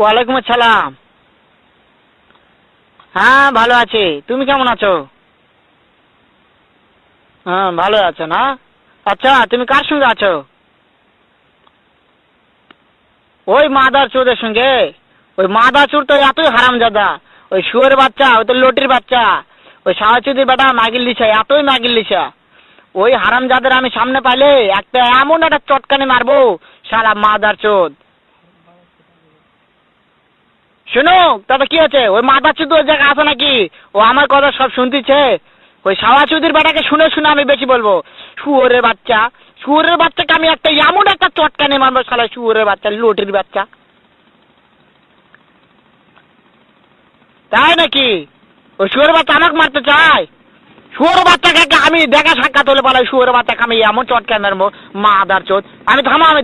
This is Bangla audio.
ওয়ালাইকুম আসসালাম। হ্যাঁ ভালো আছি, তুমি কেমন আছো? হ্যাঁ ভালো আছো না? আচ্ছা তুমি কার সঙ্গে আছো? ওই মাদার চোদের সঙ্গে। ওই মাদার চোর তো এতই হারামজাদা, ওই শুয়োর বাচ্চা, ওই তো লটির বাচ্চা, ওই সাওয়াচুদির বেটা মাগিল লিছা, এতই মাগিল লিছা। ওই হারামজাদের আমি সামনে পাইলে একটা এমন একটা চটকানি মারবো, শালা মাদার চোদ। শুনো, তবে কি আছে, ওই মাদার চোদ ওই জায়গায় আছে নাকি? ও আমার কথা সব শুনতেছে। ওই সাওয়াচুদির বেটাকে শুনে শুনে আমি বেশি বলবো। শুয়োরের বাচ্চা, শুয়োরের বাচ্চাকে আমি একটা এমন একটা চটকানি মারবো, শালা শুয়োরের বাচ্চা, লটির বাচ্চা। তাই নাকি? ওই শুয়োরের বাচ্চা আমাকে মারতে চায়? শুয়োরের বাচ্চাকে আমি দেখা সাক্ষাৎ হলে বলে শুয়োরের বাচ্চাকে আমি এমন চটকানি মারবো, মাদার চোদ। আমি থামো, আমি